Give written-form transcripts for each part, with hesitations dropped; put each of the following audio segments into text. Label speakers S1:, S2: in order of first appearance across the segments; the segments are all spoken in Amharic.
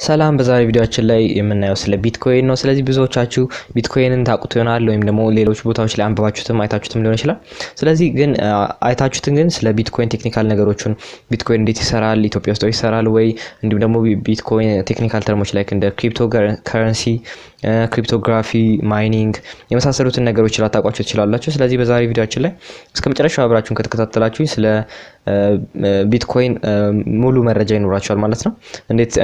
S1: ሰላም በዛሬ ቪዲዮአችን ላይ የምናየው ስለ ቢትኮይን ነው። ስለዚህ ብዙዎቻችሁ ቢትኮይንን ታውቁት ይሆናል ወይም ደግሞ ሌሎች ቦታዎች ላይ አንብባችሁትም አይታችሁትም ሊሆን ይችላል። ስለዚህ ግን አይታችሁትን ግን ስለ ቢትኮይን ቴክኒካል ነገሮችን ቢትኮይን እንዴት ይሰራል፣ ኢትዮጵያ ውስጥ ይሰራል ወይ እንዲሁም ደግሞ ቢትኮይን ቴክኒካል ተርሞች ላይ እንደ ክሪፕቶ ከረንሲ፣ ክሪፕቶግራፊ፣ ማይኒንግ የመሳሰሉትን ነገሮች ላታውቋቸው ትችላላችሁ። ስለዚህ በዛሬ ቪዲዮአችን ላይ እስከመጨረሻው አብራችሁን ከተከታተላችሁ ስለ ቢትኮይን ሙሉ መረጃ ይኖራችኋል ማለት ነው።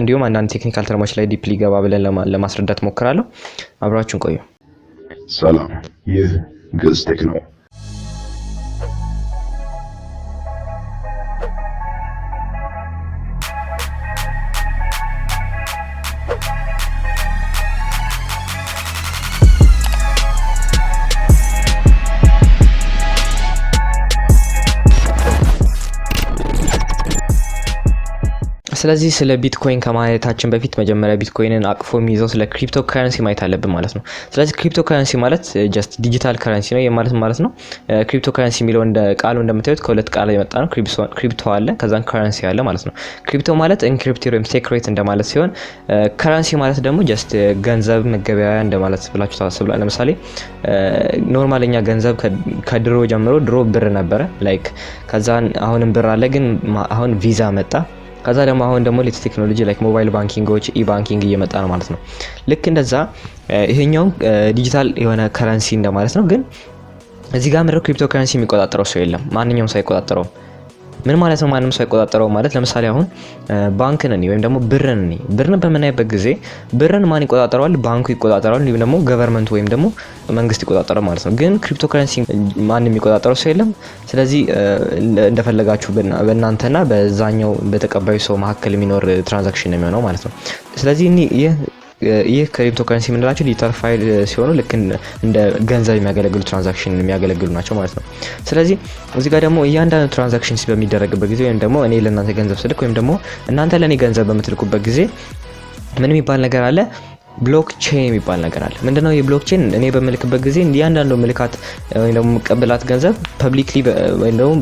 S1: እንዲሁም አንዳንድ ቴክኒካል ተርሞች ላይ ዲፕሊ ገባ ብለን ለማስረዳት ሞክራለሁ። አብራችሁን ቆዩ።
S2: ሰላም፣ ይህ ግዕዝ ቴክ ነው።
S1: ስለዚህ ስለ ቢትኮይን ከማየታችን በፊት መጀመሪያ ቢትኮይንን አቅፎ የሚይዘው ስለ ክሪፕቶ ከረንሲ ማየት አለብን ማለት ነው። ስለዚህ ክሪፕቶ ከረንሲ ማለት ጀስት ዲጂታል ከረንሲ ነው ማለት ነው። ክሪፕቶ ከረንሲ የሚለው እንደ ቃሉ እንደምታዩት ከሁለት ቃል የመጣ ነው። ክሪፕቶ አለ፣ ከዛን ከረንሲ አለ ማለት ነው። ክሪፕቶ ማለት ኢንክሪፕትድ ወይም ሴክሬት እንደማለት ሲሆን ከረንሲ ማለት ደግሞ ጀስት ገንዘብ መገበያያ እንደማለት ብላችሁ ታስቡላ። ለምሳሌ ኖርማልኛ ገንዘብ ከድሮ ጀምሮ ድሮ ብር ነበረ ላይክ ከዛን አሁንም ብር አለ፣ ግን አሁን ቪዛ መጣ። ከዛ ደግሞ አሁን ደግሞ ሌት ቴክኖሎጂ ላይክ ሞባይል ባንኪንጎች ኢ-ባንኪንግ እየመጣ ነው ማለት ነው። ልክ እንደዛ ይሄኛው ዲጂታል የሆነ ከረንሲ እንደማለት ነው። ግን እዚህ ጋር ምድር ክሪፕቶ ከረንሲ የሚቆጣጠረው ሰው የለም፣ ማንኛውም ሰው አይቆጣጠረውም። ምን ማለት ነው ማንንም ሰው አይቆጣጠረው ማለት? ለምሳሌ አሁን ባንክን ወይም ደግሞ ብርን በምናይበት ጊዜ ብርን ማን ይቆጣጠረዋል? ባንኩ ይቆጣጠረዋል፣ እንዲሁም ደግሞ ገቨርንመንት ወይም ደግሞ መንግስት ይቆጣጠረዋል ማለት ነው። ግን ክሪፕቶ ከረንሲ ማንም የሚቆጣጠረው ሰው የለም። ስለዚህ እንደፈለጋችሁ በእናንተና በዛኛው በተቀባዩ ሰው መካከል የሚኖር ትራንዛክሽን ነው የሚሆነው ማለት ነው። ስለዚህ ይህ ክሪፕቶ ከረንሲ የምንላቸው ዲጂታል ፋይል ሲሆኑ ልክ እንደ ገንዘብ የሚያገለግሉ ትራንዛክሽን የሚያገለግሉ ናቸው ማለት ነው። ስለዚህ እዚህ ጋር ደግሞ እያንዳንዱ ትራንዛክሽን በሚደረግበት ጊዜ ወይም ደግሞ እኔ ለእናንተ ገንዘብ ስልክ ወይም ደግሞ እናንተ ለእኔ ገንዘብ በምትልኩበት ጊዜ ምን የሚባል ነገር አለ? ብሎክቼን የሚባል ነገር አለ። ምንድነው የብሎክቼን? እኔ በመልክበት ጊዜ እያንዳንዱ ምልካት ወይም ደግሞ መቀበላት ገንዘብ ፐብሊክሊ ወይም ደግሞ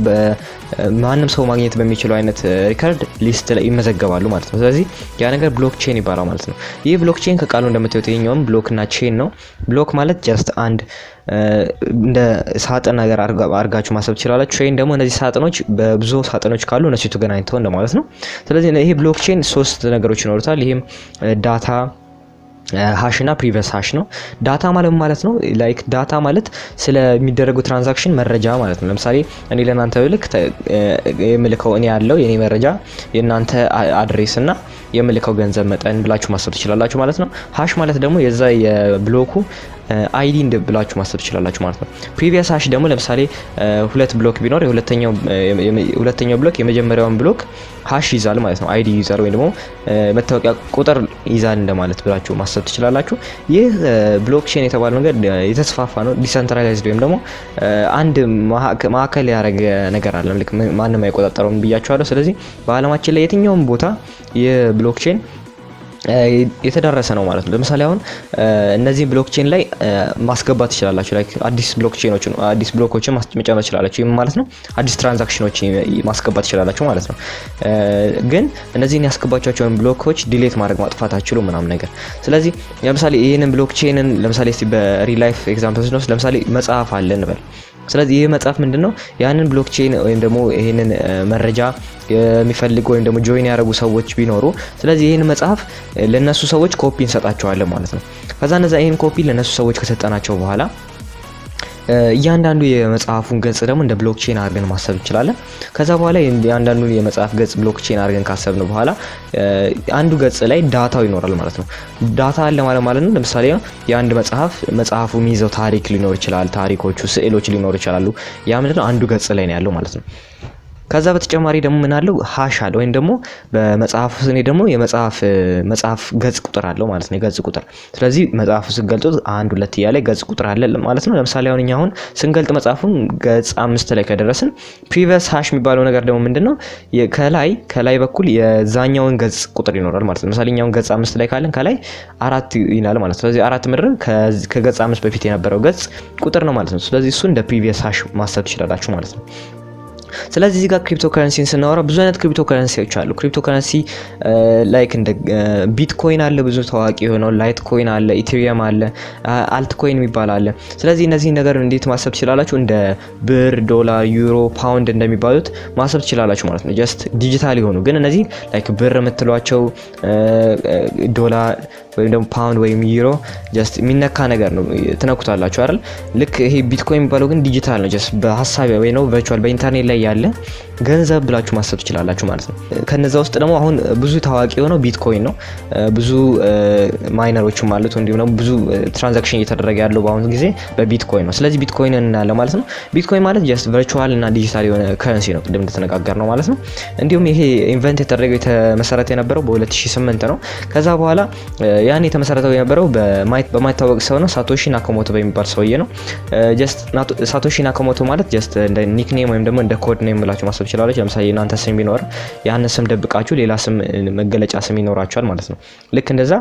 S1: ማንም ሰው ማግኘት በሚችለው አይነት ሪከርድ ሊስት ላይ ይመዘገባሉ ማለት ነው። ስለዚህ ያ ነገር ብሎክቼን ይባላል ማለት ነው። ይህ ብሎክቼን ከቃሉ እንደምታዩት ይሄኛውም ብሎክ እና ቼን ነው። ብሎክ ማለት ጀስት አንድ እንደ ሳጥን ነገር አርጋችሁ ማሰብ ትችላላችሁ። ቼን ደግሞ እነዚህ ሳጥኖች በብዙ ሳጥኖች ካሉ እነሱ ተገናኝተው እንደማለት ነው። ስለዚህ ይሄ ብሎክቼን ሶስት ነገሮች ይኖሩታል። ይሄም ዳታ ሃሽ እና ፕሪቪየስ ሃሽ ነው። ዳታ ማለት ነው ላይክ ዳታ ማለት ስለሚደረጉ ትራንዛክሽን መረጃ ማለት ነው። ለምሳሌ እኔ ለናንተ ልክ የምልከው እኔ ያለው የኔ መረጃ የናንተ አድሬስ እና የምልከው ገንዘብ መጠን ብላችሁ ማሰብ ትችላላችሁ ማለት ነው። ሃሽ ማለት ደግሞ የዛ የብሎኩ አይዲ ብላችሁ ማሰብ ትችላላችሁ ማለት ነው። ፕሪቪየስ ሃሽ ደግሞ ለምሳሌ ሁለት ብሎክ ቢኖር ሁለተኛው ብሎክ የመጀመሪያውን ብሎክ ሃሽ ይዛል ማለት ነው። አይዲ ዩዘር ወይ ደግሞ መታወቂያ ቁጥር ይዛል እንደማለት ብላችሁ ማሰብ ትችላላችሁ። ይህ ብሎክቼን የተባለው ነገር የተስፋፋ ነው። ዲሰንትራላይዝድ ወይም ደግሞ አንድ ማዕከል ያደረገ ነገር አለ፣ ልክ ማንም አይቆጣጠረውም ብያችኋለሁ። ስለዚህ በአለማችን ላይ የትኛውም ቦታ የብሎክቼን የተደረሰ ነው ማለት ነው። ለምሳሌ አሁን እነዚህ ብሎክቼን ላይ ማስገባት ትችላላችሁ። ላይክ አዲስ ብሎኮችን መጨመር ትችላላችሁ ማለት ነው። አዲስ ትራንዛክሽኖች ማስገባት ትችላላችሁ ማለት ነው። ግን እነዚህን ያስገባቻቸውን ብሎኮች ዲሌት ማድረግ ማጥፋት አትችሉም ምናምን ነገር። ስለዚህ ለምሳሌ ይሄንን ብሎክቼንን ለምሳሌ እስቲ በሪል ላይፍ ኤግዛምፕልስ ነው። ለምሳሌ መጽሐፍ አለ እንበል። ስለዚህ ይሄ መጽሐፍ ምንድነው ያንን ብሎክቼን ወይም ደግሞ ይሄንን መረጃ የሚፈልጉ ወይም ደግሞ ጆይን ያደረጉ ሰዎች ቢኖሩ ስለዚህ ይሄን መጽሐፍ ለነሱ ሰዎች ኮፒ እንሰጣቸዋለን ማለት ነው። ከዛ እነዛ ይሄን ኮፒ ለነሱ ሰዎች ከሰጠናቸው በኋላ እያንዳንዱ የመጽሐፉን ገጽ ደግሞ እንደ ብሎክቼን አድርገን ማሰብ እንችላለን። ከዛ በኋላ እያንዳንዱ የመጽሐፍ ገጽ ብሎክቼን አድርገን ካሰብን በኋላ አንዱ ገጽ ላይ ዳታው ይኖራል ማለት ነው። ዳታ አለ ማለት ነው። ለምሳሌ የአንድ መጽሐፉ የሚይዘው ታሪክ ሊኖር ይችላል፣ ታሪኮቹ፣ ስዕሎች ሊኖር ይችላሉ። ያ ምንድነው አንዱ ገጽ ላይ ነው ያለው ማለት ነው። ከዛ በተጨማሪ ደግሞ ምን አለው? ሃሽ አለ ወይም ደግሞ በመጽሐፉ ስኔ ደግሞ የመጽሐፍ ገጽ ቁጥር አለው ማለት ነው። የገጽ ቁጥር ስለዚህ መጽሐፉ ሲገልጡት 1 2 እያለ ገጽ ቁጥር አለ ማለት ነው። ለምሳሌ አሁን ስንገልጥ መጽሐፉን ገጽ 5 ላይ ከደረስን ፕሪቪየስ ሃሽ የሚባለው ነገር ደግሞ ምንድነው? ከላይ በኩል የዛኛውን ገጽ ቁጥር ይኖራል ማለት ነው። ለምሳሌ እኛውን ገጽ 5 ላይ ካለን ከላይ 4 ይላል ማለት ነው። ስለዚህ 4 ምድር ከገጽ 5 በፊት የነበረው ገጽ ቁጥር ነው ማለት ነው። ስለዚህ እሱ እንደ ፕሪቪየስ ሃሽ ማሰብ ትችላላችሁ ማለት ነው። ስለዚህ እዚህ ጋር ክሪፕቶ ከረንሲን ስናወራ ብዙ አይነት ክሪፕቶ ከረንሲዎች አሉ። ክሪፕቶ ከረንሲ ላይክ እንደ ቢትኮይን አለ፣ ብዙ ታዋቂ የሆነው ላይት ኮይን አለ፣ ኢቴሪየም አለ፣ አልት ኮይን የሚባል አለ። ስለዚህ እነዚህ ነገር እንዴት ማሰብ ትችላላችሁ? እንደ ብር፣ ዶላር፣ ዩሮ፣ ፓውንድ እንደሚባሉት ማሰብ ትችላላችሁ ማለት ነው። ጀስት ዲጂታል የሆኑ ግን እነዚህ ላይክ ብር የምትሏቸው ዶላር ወይም ደግሞ ፓውንድ ወይም ዩሮ ጀስት የሚነካ ነገር ነው፣ ትነኩታላችሁ አይደል? ልክ ይሄ ቢትኮይን የሚባለው ግን ዲጂታል ነው። ጀስት በሐሳብ ወይ ነው ቨርቹዋል በኢንተርኔት ላይ ያለ ገንዘብ ብላችሁ ማሰብ ትችላላችሁ ማለት ነው። ከነዛ ውስጥ ደግሞ አሁን ብዙ ታዋቂ የሆነው ቢትኮይን ነው። ብዙ ማይነሮችም አሉት፣ እንዲሁም ደግሞ ብዙ ትራንዛክሽን እየተደረገ ያለው በአሁኑ ጊዜ በቢትኮይን ነው። ስለዚህ ቢትኮይን እናያለን ማለት ነው። ቢትኮይን ማለት ጀስት ቨርቹዋል እና ዲጂታል የሆነ ከረንሲ ነው፣ ቅድም እንደተነጋገር ነው ማለት ነው። እንዲሁም ይሄ ኢንቨንት የተደረገው የተመሰረተ የነበረው በ2008 ነው። ከዛ በኋላ ያን የተመሰረተው የነበረው በማይታወቅ ሰው ነው፣ ሳቶሺ ናካሞቶ በሚባል ሰውዬ ነው። ጀስት ሳቶሺ ናካሞቶ ማለት ጀስት እንደ ኒክኔም ወይም ደግሞ እንደ ኮድ ኔም ብላችሁ ማሰብ ትችላላችሁ። ለምሳሌ እናንተ ስም ቢኖር ያን ስም ደብቃችሁ ሌላ ስም መገለጫ ስም ይኖራችኋል ማለት ነው። ልክ እንደዛ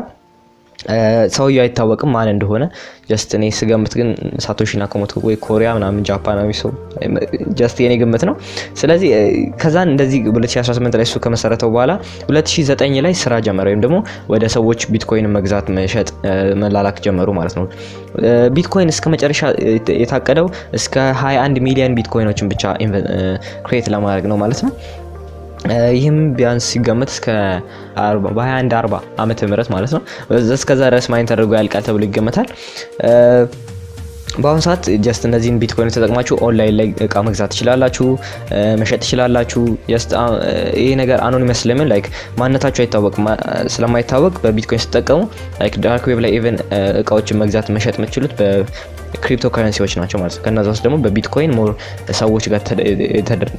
S1: ሰውየው አይታወቅም ማን እንደሆነ። ጀስት እኔ ስገምት ግን ሳቶሺ ናካሞቶ ወይ ኮሪያ ምናምን ጃፓናዊ ሰው ጀስት የኔ ግምት ነው። ስለዚህ ከዛን እንደዚህ 2018 ላይ እሱ ከመሰረተው በኋላ 2009 ላይ ስራ ጀመረ፣ ወይም ደግሞ ወደ ሰዎች ቢትኮይን መግዛት፣ መሸጥ፣ መላላክ ጀመሩ ማለት ነው። ቢትኮይን እስከ መጨረሻ የታቀደው እስከ 21 ሚሊዮን ቢትኮይኖችን ብቻ ክሬት ለማድረግ ነው ማለት ነው። ይህም ቢያንስ ሲገመት እስከ 2140 ዓመተ ምህረት ማለት ነው። እስከዛ ድረስ ማይን ተደርጎ ያልቃል ተብሎ ይገመታል። በአሁኑ ሰዓት ጀስት እነዚህን ቢትኮይን ተጠቅማችሁ ኦንላይን ላይ እቃ መግዛት ትችላላችሁ፣ መሸጥ ትችላላችሁ። ጀስት ይሄ ነገር አኖኒመስ ለምን ላይክ ማንነታችሁ አይታወቅም። ስለማይታወቅ በቢትኮይን ስትጠቀሙ ላይክ ዳርክ ዌብ ላይ ኢቭን እቃዎችን መግዛት መሸጥ የምትችሉት በክሪፕቶ ከረንሲዎች ናቸው ማለት ነው። ከነዛ ውስጥ ደግሞ በቢትኮይን ሞር ሰዎች ጋር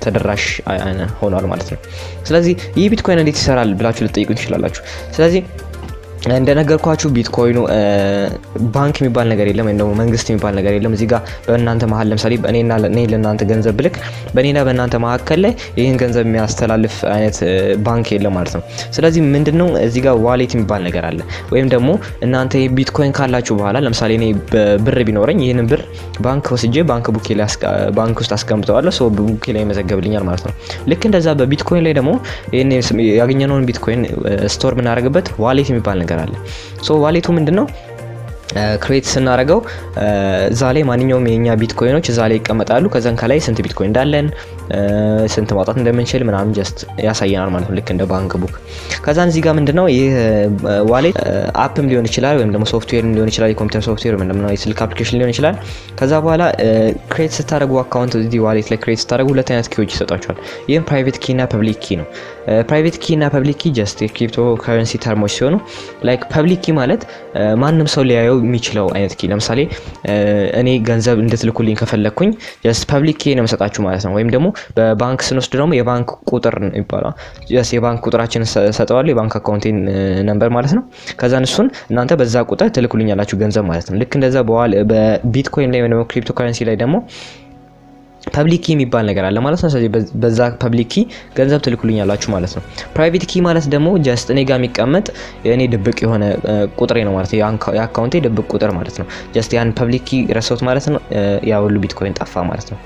S1: ተደራሽ ሆኗል ማለት ነው። ስለዚህ ይህ ቢትኮይን እንዴት ይሰራል ብላችሁ ልትጠይቁ ትችላላችሁ። ስለዚህ እንደነገርኳችሁ ቢትኮይኑ ባንክ የሚባል ነገር የለም፣ ወይም ደግሞ መንግስት የሚባል ነገር የለም። እዚህ ጋር በእናንተ መሀል ለምሳሌ እኔ ለእናንተ ገንዘብ ብልክ በእኔና በእናንተ መካከል ላይ ይህን ገንዘብ የሚያስተላልፍ አይነት ባንክ የለም ማለት ነው። ስለዚህ ምንድነው እዚህ ጋር ዋሌት የሚባል ነገር አለ። ወይም ደግሞ እናንተ ቢትኮይን ካላችሁ በኋላ ለምሳሌ እኔ ብር ቢኖረኝ ይህንን ብር ባንክ ወስጄ ባንክ ውስጥ አስቀምጠዋለሁ፣ ሰው ቡኬ ላይ ይመዘገብልኛል ማለት ነው። ልክ እንደዛ በቢትኮይን ላይ ደግሞ ይሄን ያገኘነውን ቢትኮይን ስቶር የምናደርግበት ዋሌት የሚባል ነገር አለ። ሶ ዋሌቱ ምንድነው? ክሬት ስናደርገው እዛ ላይ ማንኛውም የኛ ቢትኮይኖች እዛ ላይ ይቀመጣሉ። ከዛን ከላይ ስንት ቢትኮይን እንዳለን ስንት ማውጣት እንደምንችል ምናምን ጀስት ያሳየናል ማለት ነው፣ ልክ እንደ ባንክ ቡክ። ከዛን እዚህ ጋር ምንድነው ይህ ዋሌት አፕም ሊሆን ይችላል፣ ወይም ደግሞ ሶፍትዌር ሊሆን ይችላል፣ የኮምፒውተር ሶፍትዌር ወይም ደግሞ የስልክ አፕሊኬሽን ሊሆን ይችላል። ከዛ በኋላ ክሬት ስታደርጉ አካውንት እዚህ ዋሌት ላይ ክሬት ስታደርጉ ሁለት አይነት ኪዎች ይሰጣችኋል። ይህም ፕራይቬት ኪ እና ፐብሊክ ኪ ነው። ፕራይቬት ኪ እና ፐብሊክ ኪ ጀስት የክሪፕቶ ከረንሲ ተርሞች ሲሆኑ ላይክ ፐብሊክ ኪ ማለት ማንም ሰው ሊያየው የሚችለው አይነት ኪ። ለምሳሌ እኔ ገንዘብ እንድትልኩልኝ ከፈለኩኝ ጀስት ፐብሊክ ኪ ነው የምሰጣችሁ ማለት ነው። ወይም ደግሞ በባንክ ስንወስድ ደግሞ የባንክ ቁጥር ይባላል። ጀስት የባንክ ቁጥራችንን ሰጠዋለሁ፣ የባንክ አካውንቴን ነምበር ማለት ነው። ከዛን እሱን እናንተ በዛ ቁጥር ትልኩልኛላችሁ ገንዘብ ማለት ነው። ልክ እንደዛ በቢትኮይን ላይ ወይም ደግሞ ክሪፕቶ ከረንሲ ላይ ደግሞ ፐብሊክ ኪ የሚባል ነገር አለ ማለት ነው። ስለዚህ በዛ ፐብሊክ ኪ ገንዘብ ትልኩልኛላችሁ ማለት ነው። ፕራይቬት ኪ ማለት ደግሞ ጀስት እኔ ጋር የሚቀመጥ የኔ ድብቅ የሆነ ቁጥሬ ነው ማለት ነው። የአካውንቴ ድብቅ ቁጥር ማለት ነው። ጀስት ያን ፐብሊክ ኪ ረሳሁት ማለት ነው። ያ ሁሉ ቢትኮይን ጠፋ ማለት ነው።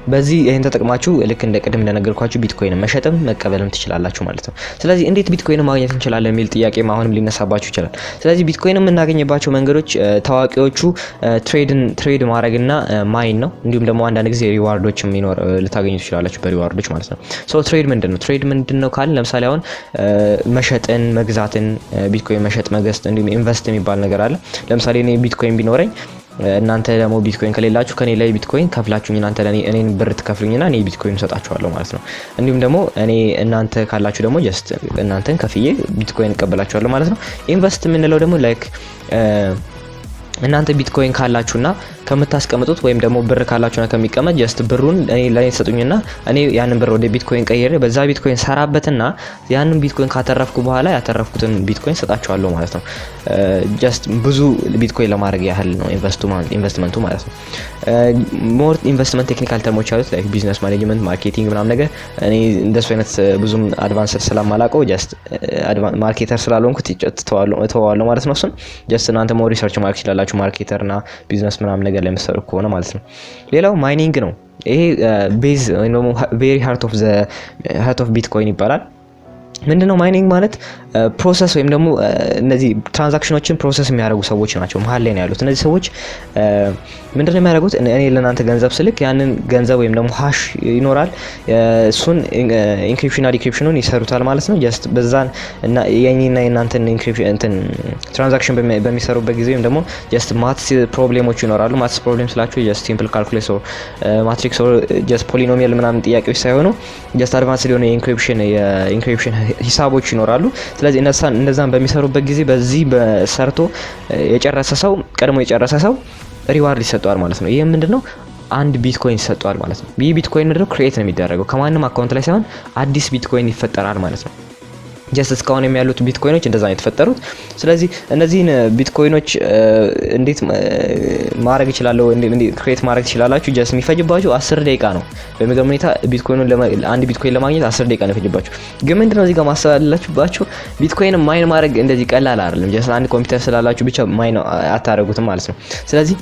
S1: በዚህ ይሄን ተጠቅማችሁ ልክ እንደ ቅድም እንደነገርኳችሁ ቢትኮይን መሸጥም መቀበልም ትችላላችሁ ማለት ነው። ስለዚህ እንዴት ቢትኮይን ማግኘት እንችላለን የሚል ጥያቄ አሁንም ሊነሳባችሁ ይችላል። ስለዚህ ቢትኮይን የምናገኝባቸው መንገዶች ታዋቂዎቹ ትሬድ ማድረግና ማይን ነው። እንዲሁም ደግሞ አንዳንድ ጊዜ ሪዋርዶችም ልታገኙ ትችላላችሁ በሪዋርዶች ማለት ነው። ሶ ትሬድ ምንድነው? ትሬድ ምንድነው ካልን ለምሳሌ አሁን መሸጥን፣ መግዛትን፣ ቢትኮይን መሸጥ፣ መግዛት እንዲሁም ኢንቨስት የሚባል ነገር አለ። ለምሳሌ እኔ ቢትኮይን ቢኖረኝ እናንተ ደግሞ ቢትኮይን ከሌላችሁ ከኔ ላይ ቢትኮይን ከፍላችሁኝ እናንተ ለኔ እኔን ብር ትከፍሉኝና እኔ ቢትኮይን ሰጣችኋለሁ ማለት ነው። እንዲሁም ደግሞ እናንተ ካላችሁ ደግሞ ጀስት እናንተን ከፍዬ ቢትኮይን እቀበላችኋለሁ ማለት ነው። ኢንቨስት የምንለው ደግሞ ላይክ እናንተ ቢትኮይን ካላችሁና ከምታስቀምጡት ወይም ደግሞ ብር ካላችሁና ከሚቀመጥ ጀስት ብሩን ለኔ ተሰጡኝና እኔ ያንን ብር ወደ ቢትኮይን ቀይሬ በዛ ቢትኮይን ሰራበትና ያንን ቢትኮይን ካተረፍኩ በኋላ ያተረፍኩትን ቢትኮይን ሰጣችኋለሁ ማለት ነው። ጀስት ብዙ ቢትኮይን ለማድረግ ያህል ነው ኢንቨስትመንቱ ማለት ነው። ሞር ኢንቨስትመንት ቴክኒካል ተርሞች ያሉት ላይክ ቢዝነስ ማኔጅመንት፣ ማርኬቲንግ ምናምን ነገር እኔ እንደሱ አይነት ብዙም አድቫንስድ ስለማላውቀው ጀስት ማርኬተር ስላልሆንኩት ተዋዋለሁ ማለት ነው። እሱን ጀስት እናንተ ሞር ሪሰርች ማድረግ ትችላላችሁ ካላችሁ ማርኬተርና ቢዝነስ ምናምን ነገር ላይ መስሩ ከሆነ ማለት ነው። ሌላው ማይኒንግ ነው። ይሄ ቤዝ ወይ ደግሞ ቬሪ ሃርት ኦፍ ቢትኮይን ይባላል። ምንድነው ማይኒንግ ማለት? ፕሮሰስ ወይም ደግሞ እነዚህ ትራንዛክሽኖችን ፕሮሰስ የሚያደርጉ ሰዎች ናቸው መሀል ላይ ነው ያሉት። እነዚህ ሰዎች ምንድነው የሚያደርጉት? እኔ ለእናንተ ገንዘብ ስልክ ያንን ገንዘብ ወይም ደግሞ ሃሽ ይኖራል፣ እሱን ኢንክሪፕሽን እና ዲክሪፕሽኑን ይሰሩታል ማለት ነው። ጀስት በዛን እና የኔና የናንተን ኢንክሪፕሽን ትራንዛክሽን በሚሰሩበት ጊዜ ወይም ደግሞ ጀስት ማትስ ፕሮብሌሞች ይኖራሉ። ማትስ ፕሮብሌም ስላችሁ ጀስት ሲምፕል ካልኩሌስ ኦር ማትሪክስ ኦር ጀስት ፖሊኖሚያል ምናምን ጥያቄዎች ሳይሆኑ ጀስት አድቫንስድ የሆነ የኢንክሪፕሽን ሂሳቦች ይኖራሉ። ስለዚህ እነዛን በሚሰሩበት ጊዜ በዚህ በሰርቶ ቀድሞ የጨረሰ ሰው ሪዋርድ ይሰጠዋል ማለት ነው። ይሄ ምንድነው? አንድ ቢትኮይን ይሰጠዋል ማለት ነው። ይህ ቢትኮይን ምንድነው? ክሬት ነው የሚደረገው ከማንም አካውንት ላይ ሳይሆን አዲስ ቢትኮይን ይፈጠራል ማለት ነው። ጀስት እስካሁን የሚያሉት ቢትኮይኖች እንደዛ ነው የተፈጠሩት። ስለዚህ እነዚህን ቢትኮይኖች እንዴት ማድረግ ይችላልው? እንዴት ክሬት ማድረግ ትችላላችሁ? ጀስት የሚፈጅባችሁ 10 ደቂቃ ነው። በሚገርም ሁኔታ አንድ ቢትኮይን ለማግኘት 10 ደቂቃ ነው የሚፈጅባችሁ። ግን ምንድነው እዚህ ጋር ማሰብ ያለባችሁ ቢትኮይን ማይን ማድረግ እንደዚህ ቀላል አይደለም። ጀስት አንድ ኮምፒውተር ስላላችሁ ብቻ ማይን አታረጉትም ማለት ነው። ስለዚህ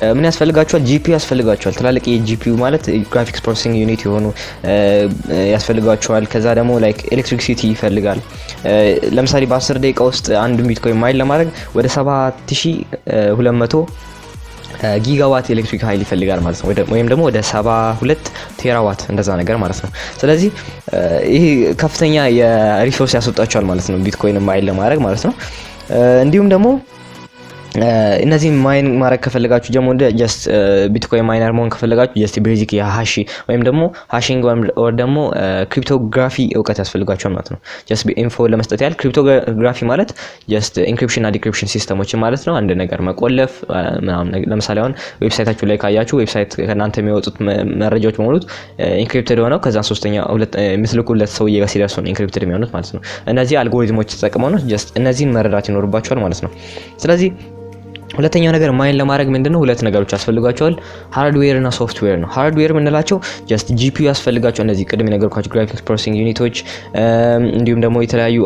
S1: ምን ያስፈልጋችኋል? ጂፒዩ ያስፈልጋችኋል። ትላልቅ የጂፒዩ ማለት ግራፊክስ ፕሮሰሲንግ ዩኒት የሆኑ ያስፈልጋችኋል። ከዛ ደግሞ ላይክ ኤሌክትሪሲቲ ይፈልጋል። ለምሳሌ በ10 ደቂቃ ውስጥ አንድ ቢትኮይን ማይን ለማድረግ ወደ 7200 ጊጋዋት ኤሌክትሪክ ኃይል ይፈልጋል ማለት ነው። ወይም ደግሞ ወደ 72 ቴራዋት እንደዛ ነገር ማለት ነው። ስለዚህ ይሄ ከፍተኛ የሪሶርስ ያስወጣችኋል ማለት ነው ቢትኮይን ማይን ለማድረግ ማለት ነው። እንዲሁም ደግሞ እነዚህ ማይን ማድረግ ከፈለጋችሁ ደግሞ ጀስት ቢትኮይን ማይነር መሆን ከፈለጋችሁ ጀስት ቤዚክ የሃሺ ወይም ደግሞ ሃሺንግ ወይም ደግሞ ክሪፕቶግራፊ እውቀት ያስፈልጋችኋል ማለት ነው። ጀስት ኢንፎ ለመስጠት ያህል ክሪፕቶግራፊ ማለት ጀስት ኢንክሪፕሽን እና ዲክሪፕሽን ሲስተሞችን ማለት ነው። አንድ ነገር መቆለፍ ምናምን። ለምሳሌ አሁን ዌብሳይታችሁ ላይ ካያችሁ ዌብሳይት ከናንተ የሚወጡት መረጃዎች በሙሉ ኢንክሪፕትድ ሆነው ከዛ ሶስተኛ የምትልኩለት ሰውዬ ጋር ሲደርሱ ነው ኢንክሪፕትድ የሚሆኑት ማለት ነው። እነዚህ አልጎሪዝሞች ተጠቅመው ነው ጀስት እነዚህን መረዳት ይኖርባችኋል ማለት ነው። ስለዚህ ሁለተኛው ነገር ማይን ለማድረግ ምንድነው? ሁለት ነገሮች ያስፈልጋቸዋል፣ ሃርድዌር እና ሶፍትዌር ነው። ሃርድዌር የምንላቸው ጀስት ጂፒዩ ያስፈልጋቸው እነዚህ ቅድም የነገርኳችሁ ግራፊክስ ፕሮሰሲንግ ዩኒቶች፣ እንዲሁም ደግሞ የተለያዩ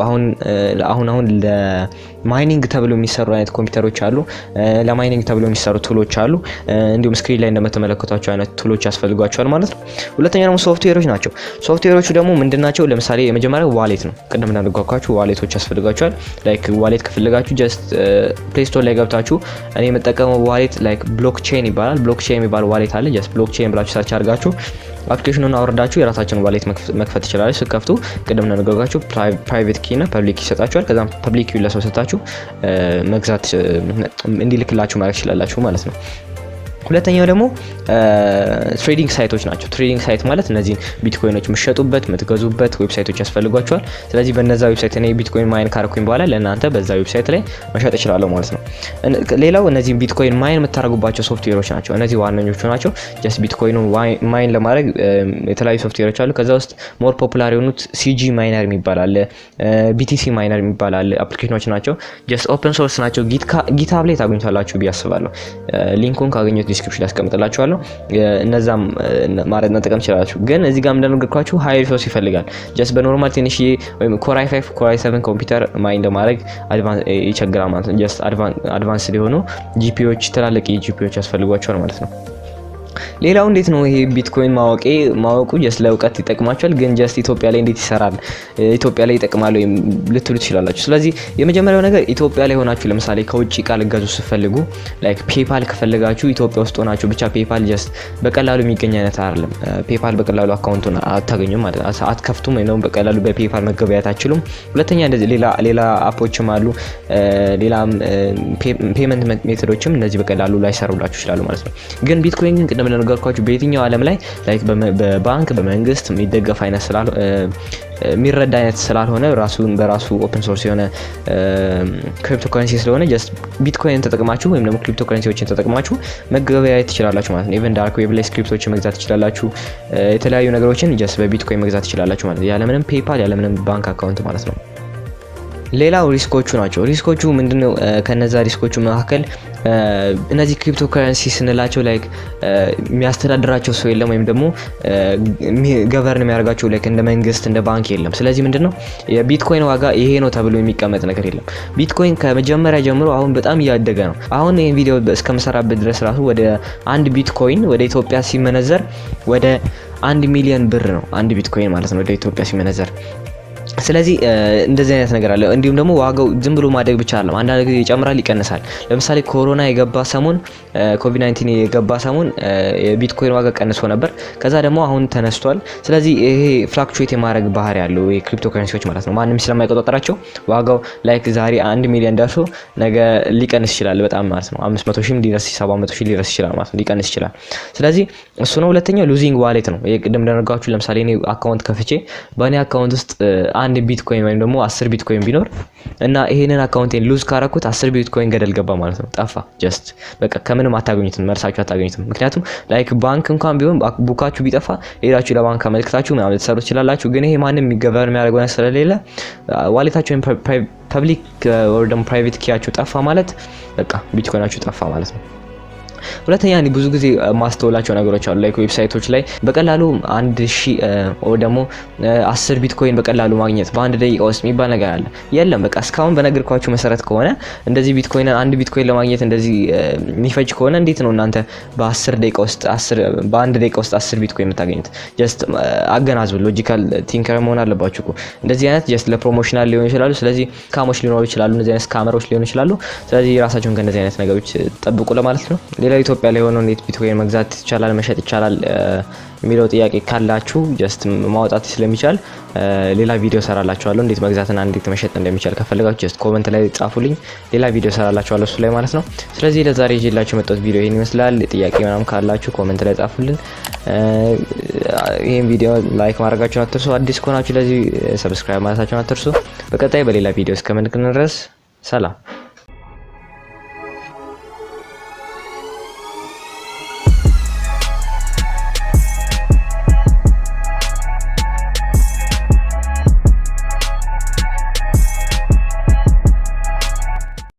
S1: አሁን ለማይኒንግ ተብሎ የሚሰሩ አይነት ኮምፒውተሮች አሉ፣ ለማይኒንግ ተብሎ የሚሰሩ ቱሎች አሉ። እንዲሁም ስክሪን ላይ እንደምትመለከቷቸው አይነት ቱሎች ያስፈልጋቸዋል ማለት ነው። ሁለተኛው ደግሞ ሶፍትዌሮች ናቸው። ሶፍትዌሮቹ ደግሞ ምንድናቸው? ለምሳሌ የመጀመሪያው ዋሌት ነው። ቅድም እንደነገርኳችሁ ዋሌቶች ያስፈልጋቸዋል። ላይክ ዋሌት ከፈለጋችሁ ጀስት ፕሌይ ስቶር ላይ ገብታችሁ እኔ የምጠቀመው ዋሌት ላይክ ብሎክቼን ይባላል። ብሎክቼን የሚባል ዋሌት አለ። ጀስት ብሎክቼን ብላችሁ ሰርች አድርጋችሁ አፕሊኬሽኑን አወርዳችሁ የራሳችሁን ዋሌት መክፈት ትችላላችሁ። ስትከፍቱ ቅድም እንደነገርኳችሁ ፕራይቬት ኪ እና ፐብሊክ ኪ ይሰጣችኋል። ከዛም ፐብሊክ ኪ ለሰው ሰጣችሁ መግዛት እንዲልክላችሁ ማድረግ ትችላላችሁ ማለት ነው። ሁለተኛው ደግሞ ትሬዲንግ ሳይቶች ናቸው። ትሬዲንግ ሳይት ማለት እነዚህ ቢትኮይኖች የምትሸጡበት የምትገዙበት ዌብሳይቶች ያስፈልጓቸዋል። ስለዚህ በነዛ ዌብሳይት ላይ ቢትኮይን ማይን ካረኩኝ በኋላ ለእናንተ በዛ ዌብሳይት ላይ መሸጥ እችላለሁ ማለት ነው። ሌላው እነዚህ ቢትኮይን ማይን የምታደርጉባቸው ሶፍትዌሮች ናቸው። እነዚህ ዋነኞቹ ናቸው። ጀስት ቢትኮይኑ ማይን ለማድረግ የተለያዩ ሶፍትዌሮች አሉ። ከዛ ውስጥ ሞር ፖፑላር የሆኑት ሲጂ ማይነር የሚባል አለ፣ ቢቲሲ ማይነር የሚባል አለ። አፕሊኬሽኖች ናቸው። ጀስት ኦፕን ሶርስ ናቸው። ጊትሀብ ላይ ታገኙታላችሁ ብዬ አስባለሁ። ሊንኩን ካገኘሁት ዲስክሪፕሽን ላይ አስቀምጥላችኋለሁ። እነዛም ማለት መጠቀም ትችላላችሁ። ግን እዚህ ጋር እንደነገርኳችሁ ሃይ ሪሶርስ ይፈልጋል። ጀስት በኖርማል ትንሽዬ ወይም ኮር i5 ኮር i7 ኮምፒውተር ማይን ለማድረግ ይቸግራል ማለት ነው። ጀስት አድቫንስ ሊሆኑ ጂፒዩዎች ትላልቅ ጂፒዩዎች ያስፈልጓቸዋል ማለት ነው። ሌላው እንዴት ነው ይሄ ቢትኮይን ማወቁ ጀስት ለእውቀት ይጠቅማችኋል። ግን ጀስት ኢትዮጵያ ላይ እንዴት ይሰራል፣ ኢትዮጵያ ላይ ይጠቅማል ወይ ልትሉ ትችላላችሁ። ስለዚህ የመጀመሪያው ነገር ኢትዮጵያ ላይ ሆናችሁ ለምሳሌ ከውጪ ዕቃ ልትገዙ ስትፈልጉ ላይክ ፔፓል ከፈለጋችሁ ኢትዮጵያ ውስጥ ሆናችሁ ብቻ ፔፓል ጀስት በቀላሉ የሚገኝ አይነት አይደለም። ፔፓል በቀላሉ አካውንቱን አታገኙም ማለት ነው። አትከፍቱም ወይ ነው በቀላሉ በፔፓል መገበያየት አትችሉም። ሁለተኛ እንደዚህ ሌላ አፖችም አሉ፣ ሌላ ፔመንት ሜቶዶችም እነዚህ በቀላሉ ላይ ሰሩላችሁ ይችላሉ ማለት ነው። ግን ቢትኮይን ግን እንደነገርኳችሁ በየትኛው ዓለም ላይ ላይክ በባንክ በመንግስት የሚደገፍ አይነት የሚረዳ አይነት ስላልሆነ በራሱ ኦፕን ሶርስ የሆነ ክሪፕቶ ከረንሲ ስለሆነ ጀስት ቢትኮይን ተጠቅማችሁ ወይም ደግሞ ክሪፕቶ ከረንሲዎችን ተጠቅማችሁ መገበያየት ትችላላችሁ ማለት ነው። ኢቨን ዳርክ ዌብ ላይ ስክሪፕቶችን መግዛት ትችላላችሁ። የተለያዩ ነገሮችን ጀስት በቢትኮይን መግዛት ትችላላችሁ ማለት ነው። ያለምንም ፔፓል ያለምንም ባንክ አካውንት ማለት ነው። ሌላው ሪስኮቹ ናቸው። ሪስኮቹ ምንድነው? ከነዛ ሪስኮቹ መካከል እነዚህ ክሪፕቶ ከረንሲ ስንላቸው ላይክ የሚያስተዳድራቸው ሰው የለም ወይም ደግሞ ገቨርን የሚያደርጋቸው ላይክ እንደ መንግስት እንደ ባንክ የለም። ስለዚህ ምንድነው የቢትኮይን ዋጋ ይሄ ነው ተብሎ የሚቀመጥ ነገር የለም። ቢትኮይን ከመጀመሪያ ጀምሮ አሁን በጣም እያደገ ነው። አሁን ይሄን ቪዲዮ እስከመሰራበት ድረስ ራሱ ወደ 1 ቢትኮይን ወደ ኢትዮጵያ ሲመነዘር ወደ 1 ሚሊዮን ብር ነው አንድ ቢትኮይን ማለት ነው ወደ ኢትዮጵያ ሲመነዘር። ስለዚህ እንደዚህ አይነት ነገር አለ። እንዲሁም ደግሞ ዋጋው ዝም ብሎ ማደግ ብቻ አይደለም፣ አንዳንድ ጊዜ ይጨምራል ይቀንሳል። ለምሳሌ ኮሮና የገባ ሰሞን ኮቪድ-19 የገባ ሰሞን የቢትኮይን ዋጋ ቀንሶ ነበር፣ ከዛ ደግሞ አሁን ተነስቷል። ስለዚህ ይሄ ፍላክቹዌት የማድረግ ባህሪ ያለው የክሪፕቶ ከረንሲዎች ማለት ነው። ማንም ስለማይቆጣጠራቸው ዋጋው ላይክ ዛሬ 1 ሚሊዮን ደርሶ ነገ ሊቀንስ ይችላል በጣም ማለት ነው። 500 ሺህ ሊደርስ 700 ሺህ ሊደርስ ይችላል ማለት ነው፣ ሊቀንስ ይችላል። ስለዚህ እሱ ነው። ሁለተኛው ሉዚንግ ዋሌት ነው። ቅድም እንደነገርኳችሁ ለምሳሌ እኔ አካውንት ከፍቼ በእኔ አካውንት ውስጥ 1 ቢትኮይን ወይም ደግሞ 10 ቢትኮይን ቢኖር እና ይሄንን አካውንቴን ሉዝ ካረኩት 10 ቢትኮይን ገደል ገባ ማለት ነው። ጠፋ ጀስት በቃ ከምንም አታገኙትም፣ መልሳችሁ አታገኙትም። ምክንያቱም ላይክ ባንክ እንኳን ቢሆን ቡካችሁ ቢጠፋ ሄዳችሁ ለባንክ አመልክታችሁ ምናምን ልትሰሩ ትችላላችሁ። ግን ይሄ ማንም የሚገቨርን የሚያደርገው ነገር ስለሌለ ዋሌታችሁ ወይም ፐብሊክ ወር ደግሞ ፕራይቬት ኪያችሁ ጠፋ ማለት በቃ ቢትኮይናችሁ ጠፋ ማለት ነው። ሁለተኛ ብዙ ጊዜ ማስተውላቸው ነገሮች አሉ። ላይክ ዌብሳይቶች ላይ በቀላሉ 1000 ወይ ደግሞ 10 ቢትኮይን በቀላሉ ማግኘት በአንድ ደቂቃ ውስጥ የሚባል ነገር አለ። የለም በቃ እስካሁን በነገርኳችሁ መሰረት ከሆነ እንደዚህ ቢትኮይን 1 ቢትኮይን ለማግኘት እንደዚህ የሚፈጅ ከሆነ እንዴት ነው እናንተ በ10 ደቂቃ ውስጥ በአንድ ደቂቃ ውስጥ 10 ቢትኮይን የምታገኙት? ጀስት አገናዝቡ። ሎጂካል ቲንከር መሆን አለባችሁ እኮ። እንደዚህ አይነት ጀስት ለፕሮሞሽናል ሊሆን ይችላሉ። ስለዚህ ስካሞች ሊኖሩ ይችላሉ፣ እንደዚህ አይነት ስካመሮች ሊሆኑ ይችላሉ። ስለዚህ ራሳችሁን ከእንደዚህ አይነት ነገሮች ጠብቁ ለማለት ነው። ኢትዮጵያ ላይ ሆኖ እንዴት ቢትኮይን መግዛት ይቻላል መሸጥ ይቻላል የሚለው ጥያቄ ካላችሁ ጀስት ማውጣት ስለሚቻል ሌላ ቪዲዮ ሰራላችኋለሁ። እንዴት መግዛትና እንዴት መሸጥ እንደሚቻል ከፈለጋችሁ ጀስት ኮሜንት ላይ ጻፉልኝ፣ ሌላ ቪዲዮ ሰራላችኋለሁ እሱ ላይ ማለት ነው። ስለዚህ ለዛሬ ይዤላችሁ መጣሁት ቪዲዮ ይሄን ይመስላል። ጥያቄ ምናምን ካላችሁ ኮሜንት ላይ ጻፉልን። ይሄን ቪዲዮ ላይክ ማድረጋችሁን አትርሱ። አዲስ ከሆናችሁ ለዚህ ሰብስክራይብ ማድረጋችሁን አትርሱ። በቀጣይ በሌላ ቪዲዮ እስከምንገናኝ ድረስ ሰላም።